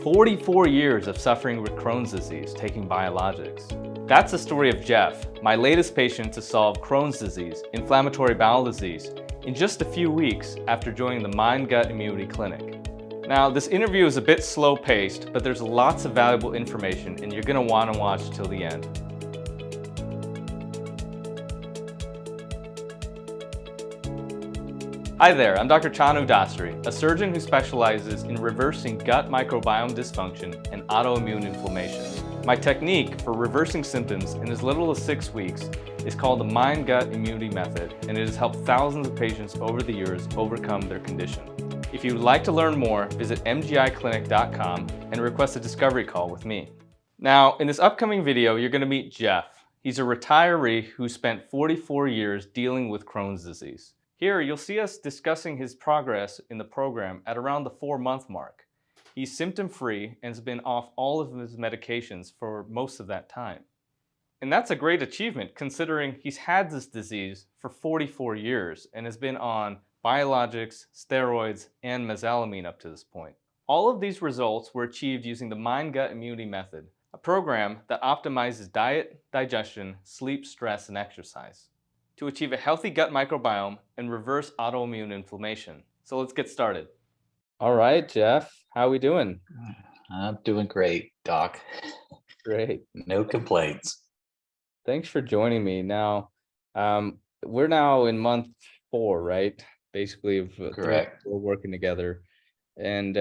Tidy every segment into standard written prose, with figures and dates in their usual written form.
44 years of suffering with Crohn's disease, taking biologics. That's the story of Jeff, my latest patient to solve Crohn's disease, inflammatory bowel disease, in just a few weeks after joining the Mind-Gut Immunity Clinic. Now, this interview is a bit slow-paced, but there's lots of valuable information and you're going to want to watch till the end. Hi there, I'm Dr. Chanu Dasri, a surgeon who specializes in reversing gut microbiome dysfunction and autoimmune inflammation. My technique for reversing symptoms in as little as 6 weeks is called the Mind-Gut Immunity Method, and it has helped thousands of patients over the years overcome their condition. If you would like to learn more, visit mgiclinic.com and request a discovery call with me. Now, in this upcoming video, you're going to meet Jeff. He's a retiree who spent 44 years dealing with Crohn's disease. Here, you'll see us discussing his progress in the program at around the 4-month mark. He's symptom-free and has been off all of his medications for most of that time. And that's a great achievement considering he's had this disease for 44 years and has been on biologics, steroids, and mesalamine up to this point. All of these results were achieved using the Mind-Gut Immunity Method, a program that optimizes diet, digestion, sleep, stress, and exercise to achieve a healthy gut microbiome and reverse autoimmune inflammation. So let's get started. All right, Jeff, how are we doing? I'm doing great, Doc. Great. No complaints. Thanks for joining me. Now, we're now in month 4, right? Basically, of Correct. we're working together. And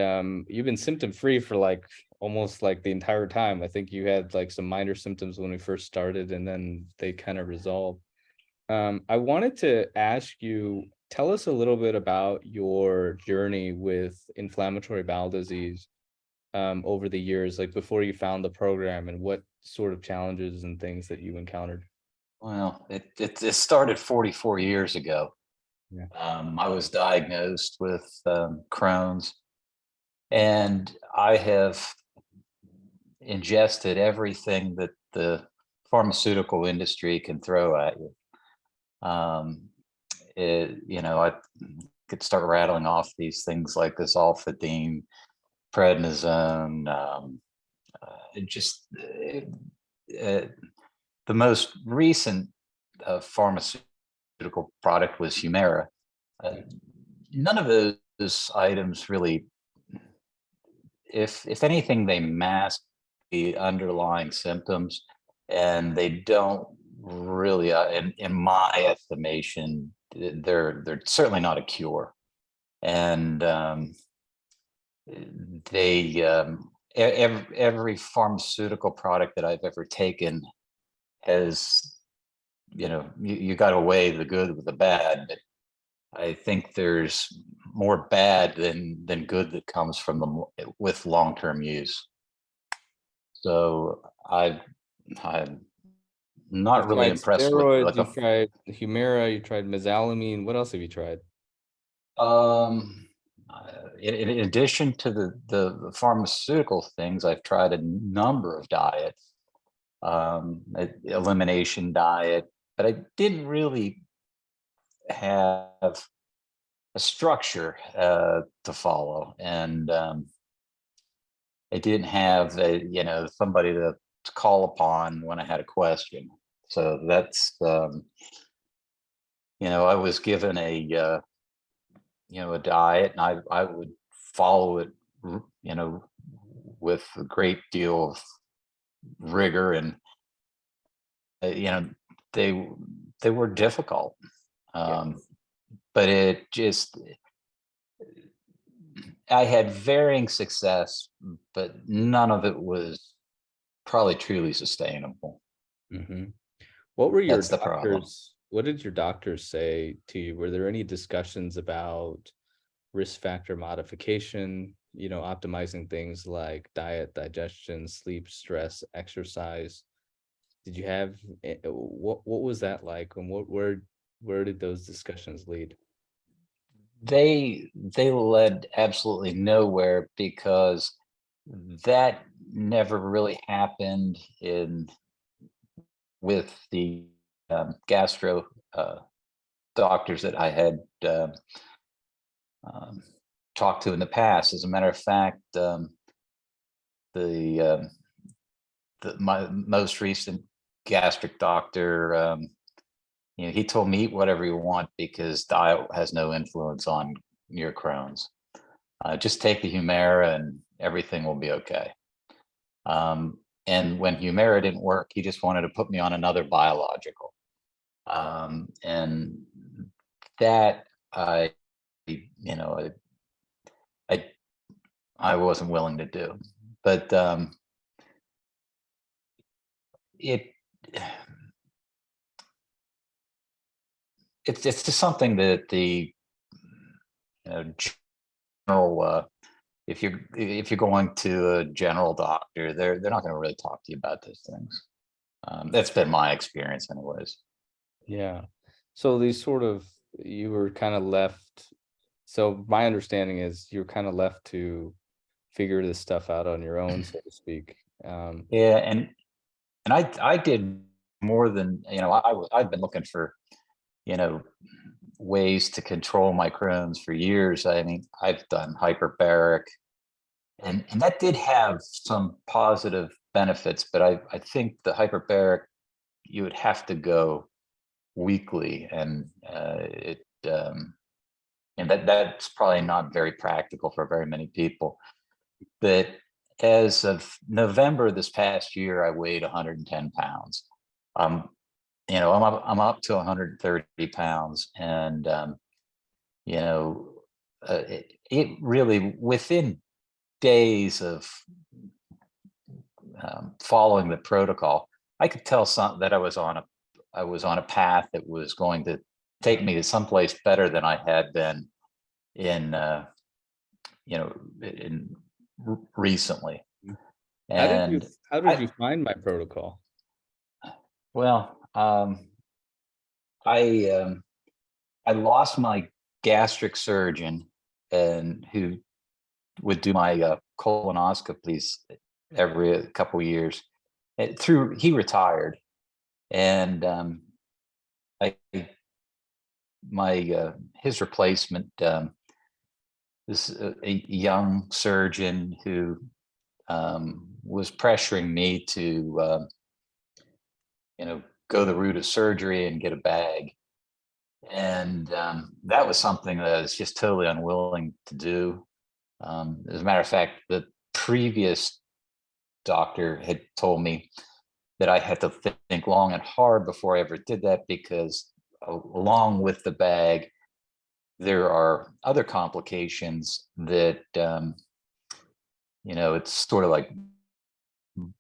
you've been symptom-free for almost the entire time. I think you had some minor symptoms when we first started, and then they kind of resolved. I wanted to ask you, tell us a little bit about your journey with inflammatory bowel disease over the years, before you found the program, and what sort of challenges and things that you encountered. Well, it started 44 years ago. Yeah. I was diagnosed with Crohn's, and I have ingested everything that the pharmaceutical industry can throw at you. I could start rattling off these things like this Alphadine, prednisone, the most recent pharmaceutical product was Humira. None of those items really, if anything, they mask the underlying symptoms, and they don't really, in my estimation, they're certainly not a cure. And every pharmaceutical product that I've ever taken has, you got to weigh the good with the bad, but I think there's more bad than good that comes from them with long-term use. So I'm not really impressed with steroids, you tried Humira, you tried mesalamine. What else have you tried? In addition to the pharmaceutical things, I've tried a number of diets, elimination diet, but I didn't really have a structure to follow, and I didn't have somebody to call upon when I had a question. So that's I was given a diet, and I would follow it with a great deal of rigor, and they were difficult, but it just, I had varying success, but none of it was probably truly sustainable. Mm-hmm. What were your That's the problem. What did your doctors say to you? Were there any discussions about risk factor modification, optimizing things like diet, digestion, sleep, stress, exercise? Did you have, what was that like, and where did those discussions lead? They led absolutely nowhere, because that never really happened with the gastro doctors that I had talked to in the past. As a matter of fact, my most recent gastric doctor, he told me eat whatever you want because diet has no influence on your Crohn's. Just take the Humira and everything will be okay. And when Humira didn't work, he just wanted to put me on another biological. And that you know, I I wasn't willing to do. But it it's just something that the general if you're going to a general doctor, they're not going to really talk to you about those things. That's been my experience, anyways. Yeah. So these sort of, you were kind of left. So my understanding is you're kind of left to figure this stuff out on your own, so to speak. Yeah, and I did more than I've been looking for you know ways to control my Crohn's for years. I mean, I've done hyperbaric, and that did have some positive benefits, but I think the hyperbaric, you would have to go weekly, and and that's probably not very practical for very many people. But as of November this past year, I weighed 110 pounds. Um, I'm up to 130 pounds, and it really, within days of following the protocol, I could tell that I was on a path that was going to take me to someplace better than I had been in recently. How did you And how did I you find my protocol? well, I I lost my gastric surgeon, and who would do my colonoscopies every couple years. He retired, and I my his replacement, this a young surgeon who was pressuring me to go the route of surgery and get a bag. And that was something that I was just totally unwilling to do. As a matter of fact, the previous doctor had told me that I had to think long and hard before I ever did that, because along with the bag, there are other complications that, it's sort of like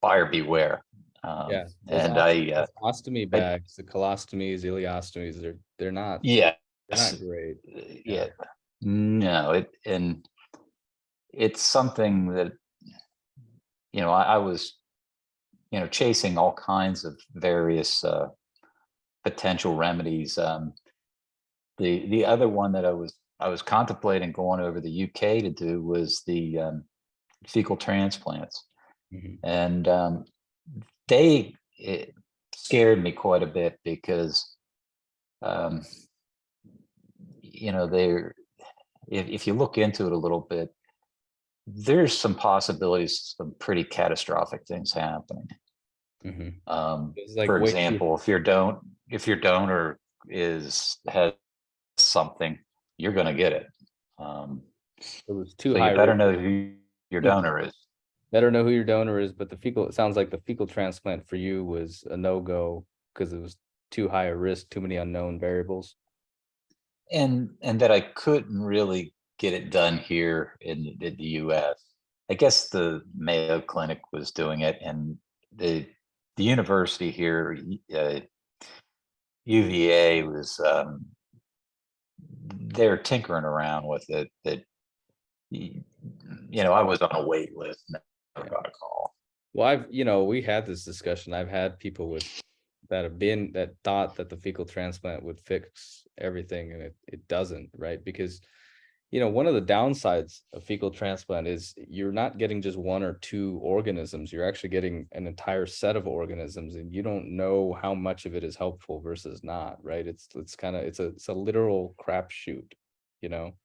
buyer beware. Yeah, those And I, ostomy I, bags, the colostomies, ileostomies, they're not yeah, they're not great. yeah, Yeah. no, and it's something that, I was, chasing all kinds of various potential remedies. The other one that I was contemplating going over the UK to do was the fecal transplants, Mhm. and it scared me quite a bit because um, they're if you look into it a little bit, there's some possibilities, some pretty catastrophic things happening. Mhm. It's like For way too example, if your donor has something, you're going to get it. Um, it was too so you high better risk. know who your donor is. Better know who your donor is, but it sounds like the fecal transplant for you was a no-go because it was too high a risk, too many unknown variables. And that I couldn't really get it done here in the US. I guess the Mayo Clinic was doing it, and the university here, UVA, was they're tinkering around with it. That I was on a wait list, never Yeah. got a call. Well, we had this discussion. I've had people that thought that the fecal transplant would fix everything, and it doesn't, right? Because one of the downsides of fecal transplant is you're not getting just one or two organisms. You're actually getting an entire set of organisms, and you don't know how much of it is helpful versus not, right? It's a literal crapshoot, you know.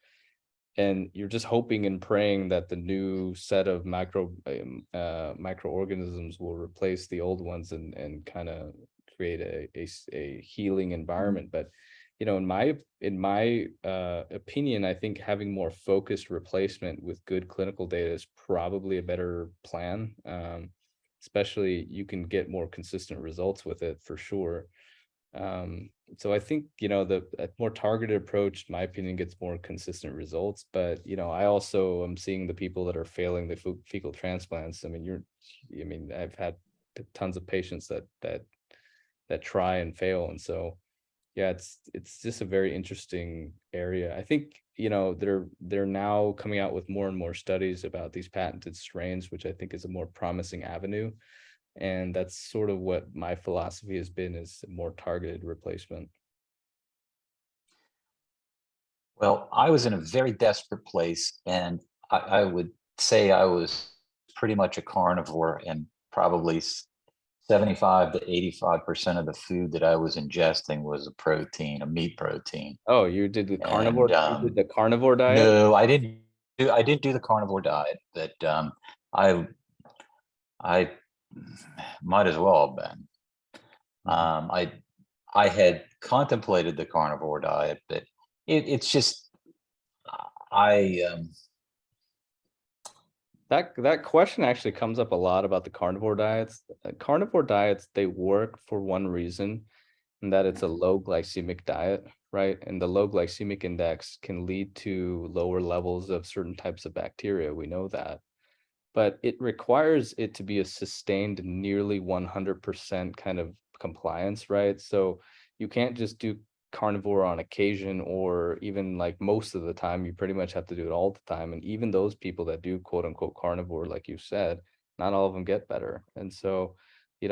and you're just hoping and praying that the new set of microorganisms will replace the old ones and kind of create a healing environment. But in my opinion, I think having more focused replacement with good clinical data is probably a better plan. Especially you can get more consistent results with it for sure. So I think, the more targeted approach, in my opinion, gets more consistent results. But, I also am seeing the people that are failing the fecal transplants. I mean, I've had tons of patients that try and fail. And so, yeah, it's just a very interesting area. I think, they're now coming out with more and more studies about these patented strains, which I think is a more promising avenue. And that's sort of what my philosophy has been, is more targeted replacement. Well, I was in a very desperate place, and I would say I was pretty much a carnivore, and probably 75 to 85% of the food that I was ingesting was a meat protein. Oh, you did the And carnivore, you did the carnivore diet? no, I didn't do the carnivore diet, but I I might as well have been. Um, I I had contemplated the carnivore diet, but it's just I That question actually comes up a lot about the carnivore diets. Carnivore diets, they work for one reason, and that it's a low glycemic diet, right? And the low glycemic index can lead to lower levels of certain types of bacteria. We know that. But it requires it to be a sustained nearly 100% kind of compliance, right? So you can't just do carnivore on occasion, or even like most of the time. You pretty much have to do it all the time. And even those people that do quote unquote carnivore, like you said, not all of them get better. And so, it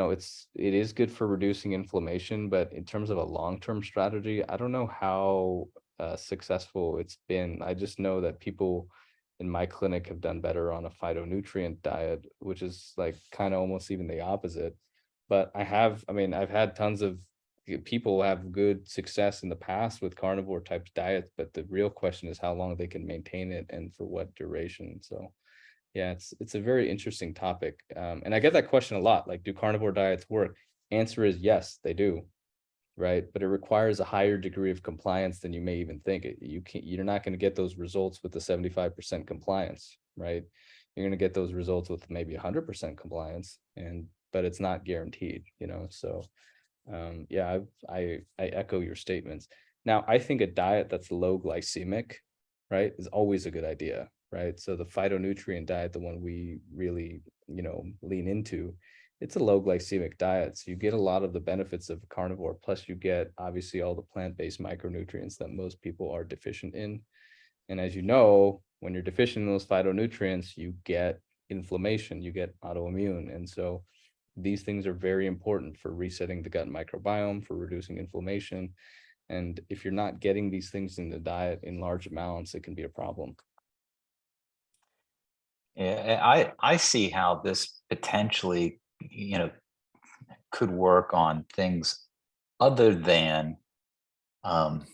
is good for reducing inflammation, but in terms of a long-term strategy, I don't know how successful it's been. I just know that people in my clinic have done better on a phytonutrient diet, which is like kind of almost even the opposite. But I've had tons of people have good success in the past with carnivore type diets, but the real question is how long they can maintain it and for what duration. So yeah, it's a very interesting topic. And I get that question a lot, like, do carnivore diets work? Answer is yes, they do, right? But it requires a higher degree of compliance than you may even think. You're not going to get those results with the 75% compliance, right? You're going to get those results with maybe 100% compliance, but it's not guaranteed, So yeah, I echo your statements. Now, I think a diet that's low glycemic, right, is always a good idea, right? So the phytonutrient diet, the one we really, lean into, it's a low glycemic diet. So you get a lot of the benefits of a carnivore, plus you get obviously all the plant-based micronutrients that most people are deficient in. And as you know, when you're deficient in those phytonutrients, you get inflammation, you get autoimmune. And so these things are very important for resetting the gut microbiome, for reducing inflammation. And if you're not getting these things in the diet in large amounts, it can be a problem. yeah, I see how this potentially, could work on things other than um,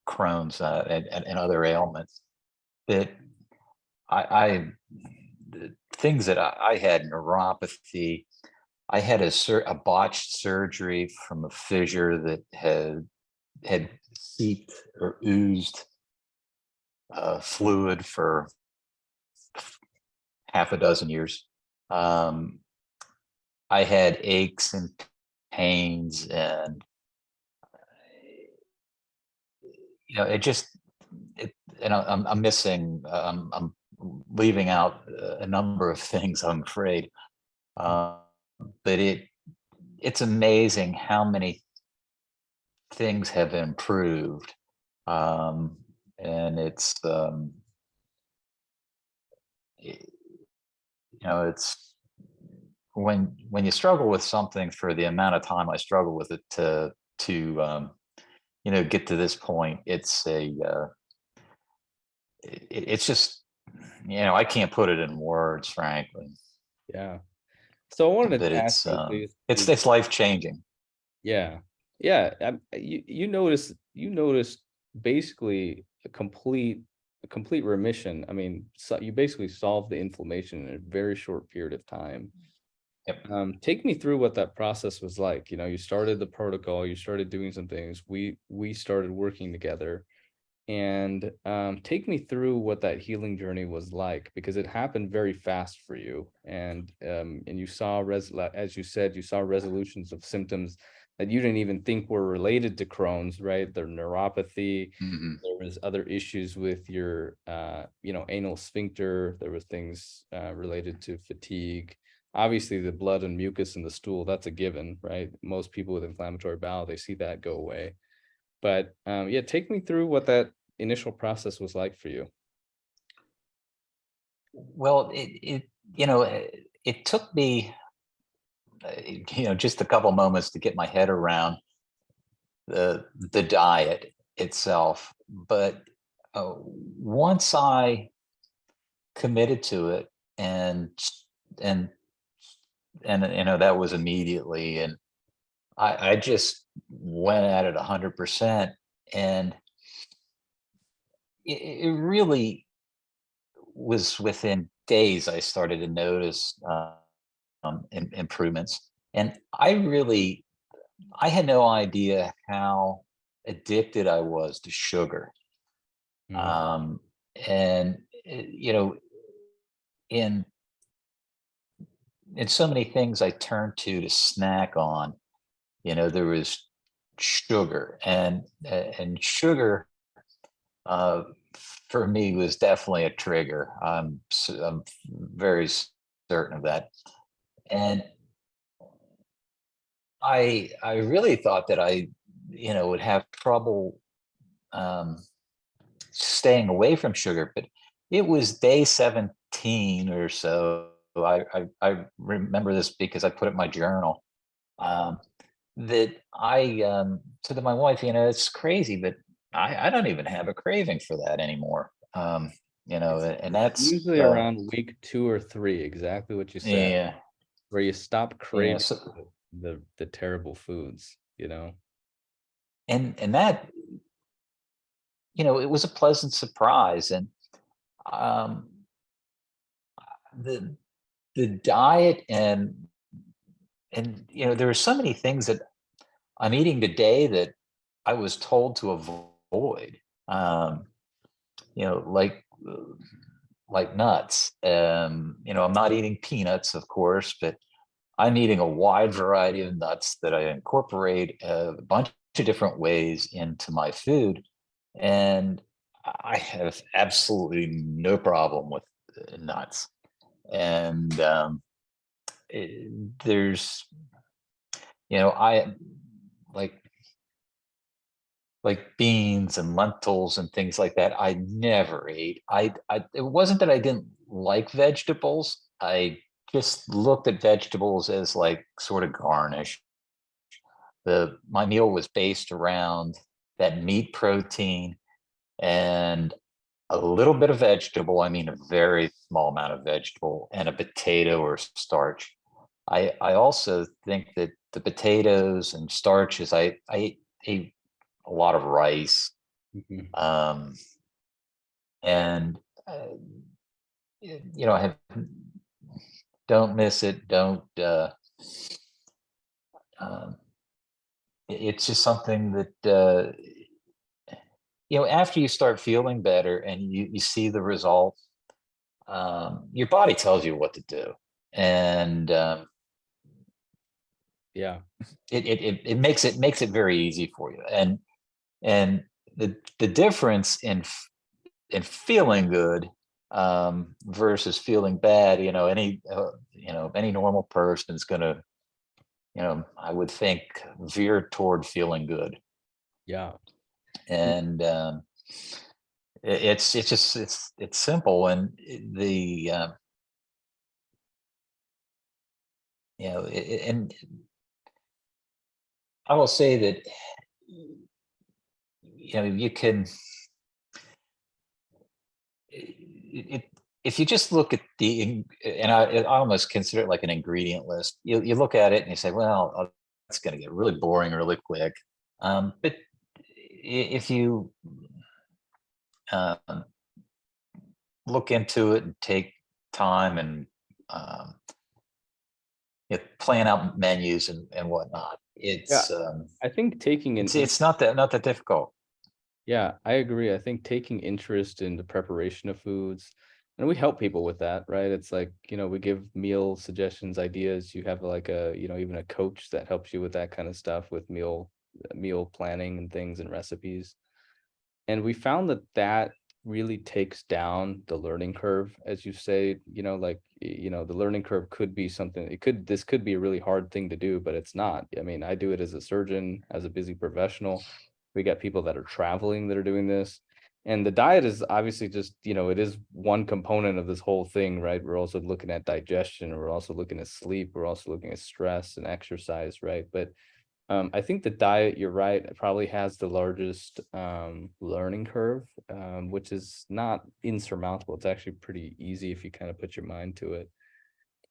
Crohn's and other ailments. That I the things that I had neuropathy. I had a botched surgery from a fissure that had seeped or oozed fluid for half a dozen years. Um, I had aches and pains, and it just it. And I'm missing. I'm leaving out a number of things, I'm afraid. Uh, but it's amazing how many things have improved. Um, and it's when you struggle with something for the amount of time I struggle with it to get to this point, it's just, I can't put it in words, frankly, Yeah. So I wanted but to ask you, it's life changing. yeah, yeah. You notice basically a complete remission. I mean, so you basically solve the inflammation in a very short period of time. Yep. Take me through what that process was like. You know, you started the protocol, you started doing some things. We started working together, and take me through what that healing journey was like, because it happened very fast for you, and you saw as you said, you saw resolutions of symptoms that you didn't even think were related to Crohn's, right? The neuropathy. Hmm. There was other issues with your anal sphincter. There was things related to fatigue. Obviously the blood and mucus in the stool, that's a given, right? Most people with inflammatory bowel, they see that go away. But yeah, take me through what that initial process was like for you. Well, it took me, just a couple moments to get my head around the diet itself. But once I committed to it, and and that was immediately, and I just went at it 100%, and it really was within days I started to notice improvements. And I had no idea how addicted I was to sugar. Mhm. Um, and in so many things I turned to snack on, there was sugar, and sugar uh, for me was definitely a trigger. I'm very certain of that. And I really thought that I, would have trouble um, staying away from sugar, but it was day 17 or so. I remember this because I put it in my journal. Um, that I said to my wife, it's crazy, but I don't even have a craving for that anymore. And It's that's usually around week 2 or 3, exactly what you said, yeah, where you stop yeah. craving So the terrible foods, you know? and that, it was a pleasant surprise. And um, the diet, and there are so many things that I'm eating today that I was told to avoid. Um, you know, like uh, like nuts. I'm not eating peanuts, of course, but I'm eating a wide variety of nuts that I incorporate a bunch of different ways into my food, and I have absolutely no problem with nuts. And there's, I like beans and lentils and things like that. I never ate. It wasn't that I didn't like vegetables. I just looked at vegetables as like sort of garnish. My meal was based around that meat protein and a little bit of vegetable. I mean, a very small amount of vegetable, and a potato or starch. I also think that the potatoes and starches, I ate a lot of rice, Mhm. um, and I have don't miss it. Don't. Um, it's just something that after you start feeling better and you see the results, your body tells you what to do, and Yeah. it makes it very easy for you. And the difference in feeling good versus feeling bad, any normal person is going to, I would think, veer toward feeling good. Yeah. And it's just it's simple. And the and I will say that you can it, if you just look at and I almost consider it like an ingredient list. You look at it and you say, well, it's going to get really boring really quick. But if you um, look into it and take time and um, plan out menus and whatnot, Yeah, I think taking an it's not that difficult. Yeah, I agree. I think taking interest in the preparation of foods, and we help people with that, right? It's like, we give meal suggestions, ideas. You have like even a coach that helps you with that kind of stuff with meal planning and things and recipes. And we found that that really takes down the learning curve, as you say, like, the learning curve could be something, this could be a really hard thing to do, but it's not. I mean, I do it as a surgeon, as a busy professional. We got people that are traveling that are doing this. And the diet is obviously just, it is one component of this whole thing, right? We're also looking at digestion, we're also looking at sleep, we're also looking at stress and exercise, right? But I think the diet, you're right, it probably has the largest learning curve, which is not insurmountable. It's actually pretty easy if you kind of put your mind to it.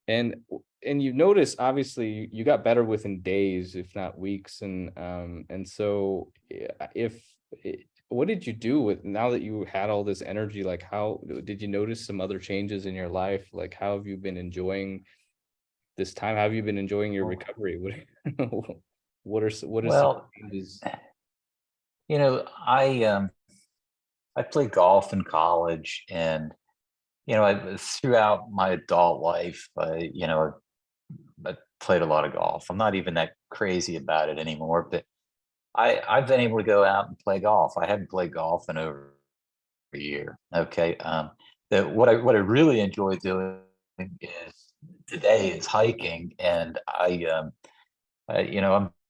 And you notice obviously you got better within days, if not weeks. And so if what did you do with now that you had all this energy? Like, how did you notice some other changes in your life? Like, how have you been enjoying this time? How have you been enjoying your recovery? What are some Well, changes? you know, I played golf in college, and throughout my adult life, I played a lot of golf. I'm not even that crazy about it anymore, but I've been able to go out and play golf. I haven't played golf in over a year. Okay. What I really enjoy doing is today is hiking, and I'm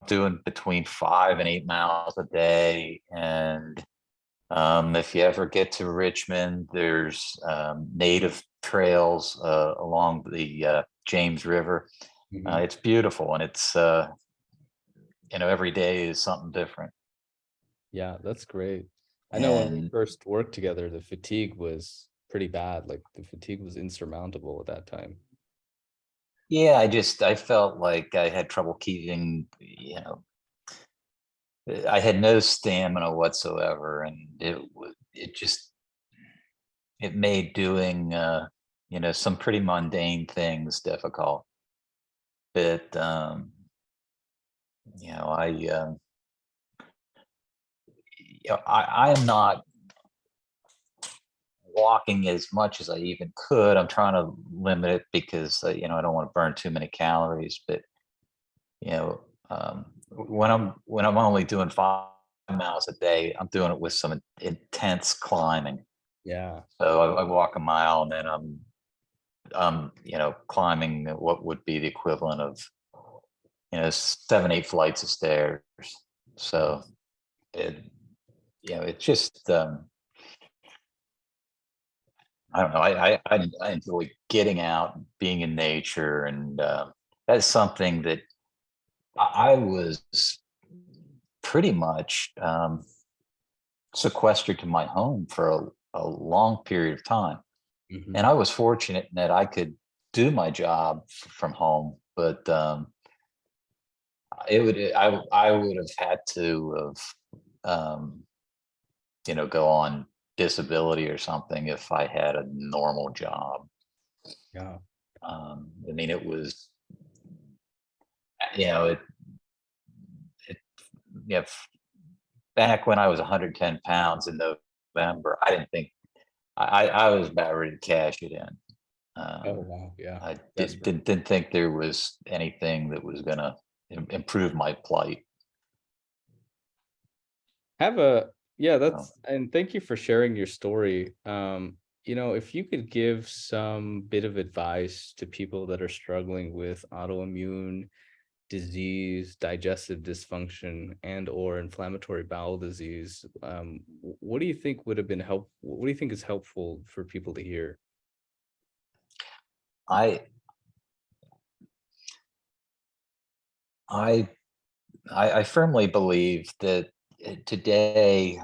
doing between 5 and 8 miles a day. And if you ever get to Richmond, there's native trails along the James River. Mhm. It's beautiful, and it's every day is something different. Yeah, that's great. I know when we And first worked together, the fatigue was pretty bad. Like the fatigue was insurmountable at that time. yeah, I felt like I had trouble keeping, I had no stamina whatsoever, and it made doing some pretty mundane things difficult. But you know, I I am not walking as much as I even could. I'm trying to limit it because I don't want to burn too many calories. But you know, when I'm only doing 5 miles a day, I'm doing it with some intense climbing. Yeah. So I walk a mile, and then I'm climbing what would be the equivalent of 7 8 flights of stairs. So it it's just I don't know. I enjoy getting out, being in nature, and that's something that I was pretty much sequestered to my home for a long period of time. And Hmm. I was fortunate in that I could do my job from home, but I would have had to have go on disability or something if I had a normal job. Yeah. I mean, it was you know it it yeah, back when I was 110 pounds in November, I didn't think I was about ready to cash it in. Oh Um, wow. Yeah. I Desperate. didn't think there was anything that was gonna improve my plight. Have a Yeah, So and thank you for sharing your story. If you could give some bit of advice to people that are struggling with autoimmune disease, digestive dysfunction, and or inflammatory bowel disease, what do you think would have been help? What do you think is helpful for people to hear? I I I firmly believe that today,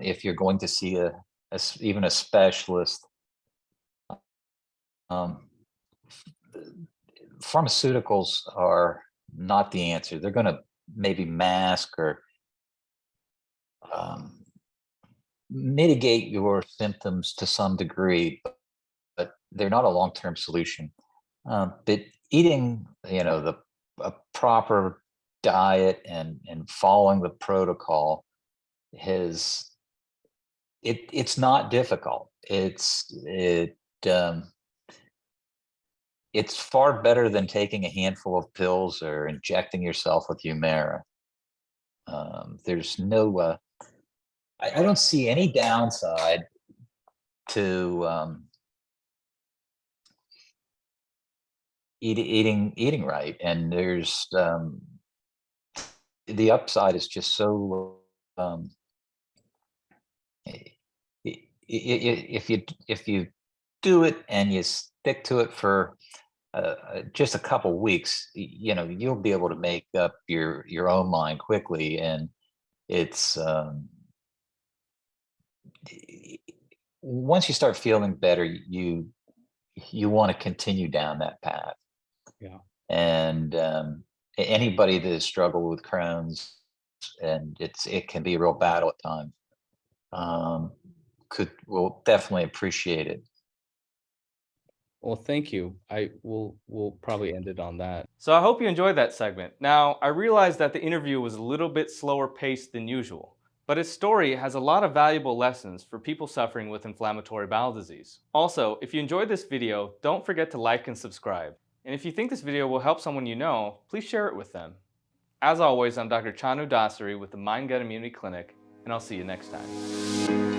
if you're going to see even a specialist, um, pharmaceuticals are not the answer. They're going to maybe mask or um, mitigate your symptoms to some degree, but they're not a long-term solution. But eating, a proper diet and following the protocol has it's not difficult. Um, it's far better than taking a handful of pills or injecting yourself with Humira. There's no, I don't see any downside to eating right, and there's the upside is just so if you do it and you stick to it for just a couple weeks, you'll be able to make up your own mind quickly, and it's once you start feeling better, you want to continue down that path. Yeah. And anybody that has struggled with Crohn's, and it can be a real battle at times, will definitely appreciate it. Well, thank you. We'll probably end it on that. So I hope you enjoyed that segment. Now, I realized that the interview was a little bit slower paced than usual, but his story has a lot of valuable lessons for people suffering with inflammatory bowel disease. Also, if you enjoyed this video, don't forget to like and subscribe. And if you think this video will help someone you know, please share it with them. As always, I'm Dr. Chanu Dasari with the Mind Gut Immunity Clinic, and I'll see you next time.